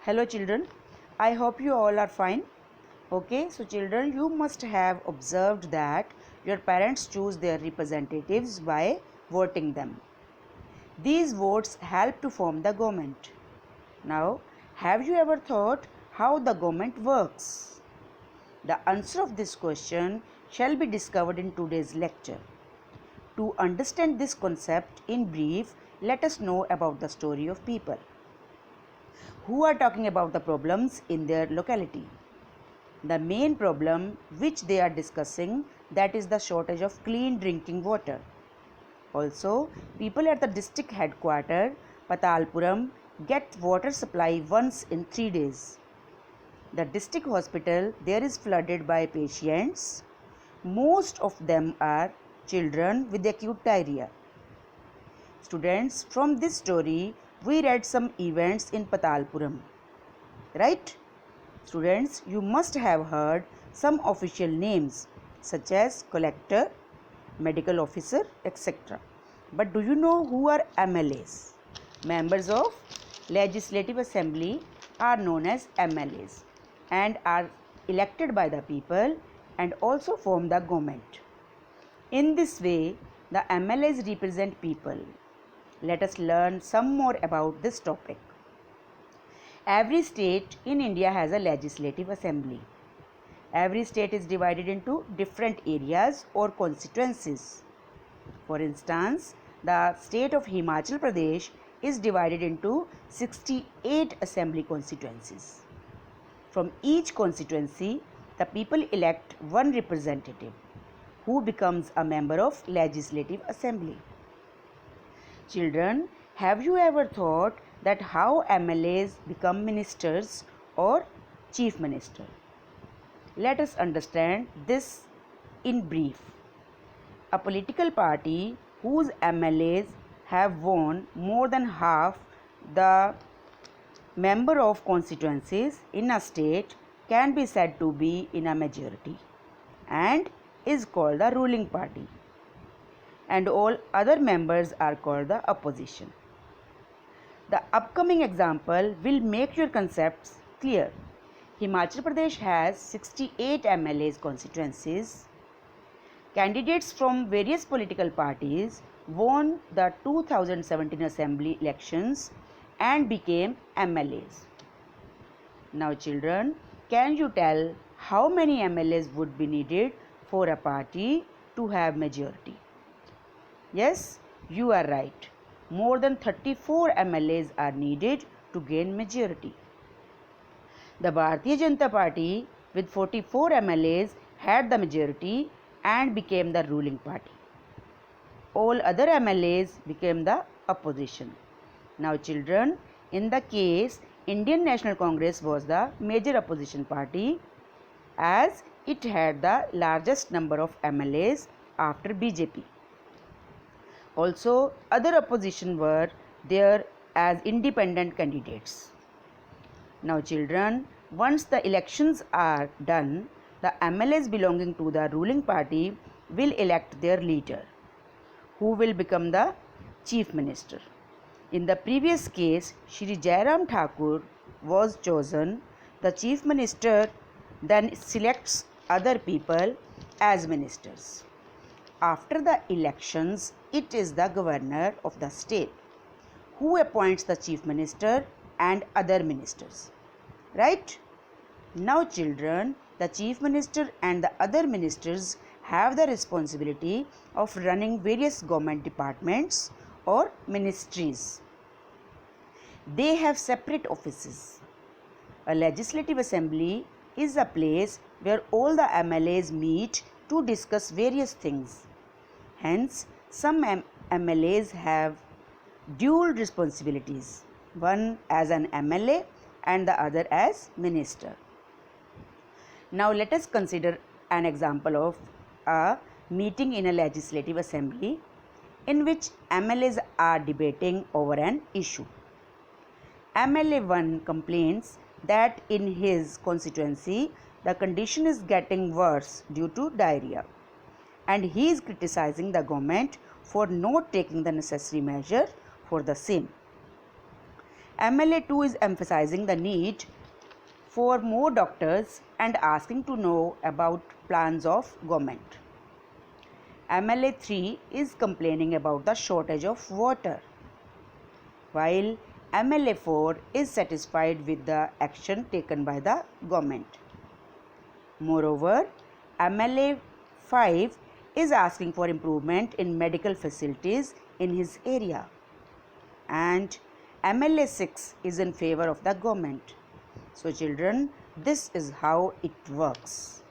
Hello children, I hope you all are fine. Okay, so children, you must have observed that your parents choose their representatives by voting them. These votes help to form the government. Now, have you ever thought how the government works? The answer of this question shall be discovered in today's lecture. To understand this concept in brief, let us know about the story of people who are talking about the problems in their locality. The main problem which they are discussing, that is the shortage of clean drinking water. Also, people at the district headquarters Patalpuram get water supply once in 3 days. The district hospital there is flooded by patients. Most of them are children with acute diarrhea. Students, from this story we read some events in Patalpuram, right? Students, you must have heard some official names such as collector, medical officer, etc. But do you know who are MLAs? Members of Legislative Assembly are known as MLAs and are elected by the people and also form the government. In this way, the MLAs represent people. Let us learn some more about this topic. Every state in India has a legislative assembly. Every state is divided into different areas or constituencies. For instance, the state of Himachal Pradesh is divided into 68 assembly constituencies. From each constituency, the people elect one representative who becomes a member of legislative assembly. Children, have you ever thought that how MLAs become ministers or chief minister? Let us understand this in brief. A political party whose MLAs have won more than half the member of constituencies in a state can be said to be in a majority and is called the ruling party, and all other members are called the opposition. The upcoming example will make your concepts clear. Himachal Pradesh has 68 MLAs constituencies. Candidates from various political parties won the 2017 assembly elections and became MLAs. Now children, can you tell how many MLAs would be needed for a party to have majority? Yes, you are right. More than 34 MLAs are needed to gain majority. The Bharatiya Janata Party with 44 MLAs had the majority and became the ruling party. All other MLAs became the opposition. Now children, in the case, Indian National Congress was the major opposition party as it had the largest number of MLAs after BJP. Also, other opposition were there as independent candidates. Now children, once the elections are done, the MLAs belonging to the ruling party will elect their leader, who will become the chief minister. In the previous case, Shri Jairam Thakur was chosen. The chief minister then selects other people as ministers. After the elections, it is the governor of the state who appoints the chief minister and other ministers. Right? Now children, the chief minister and the other ministers have the responsibility of running various government departments or ministries. They have separate offices. A legislative assembly is a place where all the MLAs meet to discuss various things. Hence, some MLAs have dual responsibilities, one as an MLA and the other as minister. Now let us consider an example of a meeting in a legislative assembly in which MLAs are debating over an issue. MLA 1 complains that in his constituency the condition is getting worse due to diarrhea, and he is criticizing the government for not taking the necessary measure for the same. MLA 2 is emphasizing the need for more doctors and asking to know about plans of government. MLA 3 is complaining about the shortage of water, while MLA 4 is satisfied with the action taken by the government. Moreover, MLA 5 is asking for improvement in medical facilities in his area, and MLA 6 is in favor of the government. So children, this is how it works.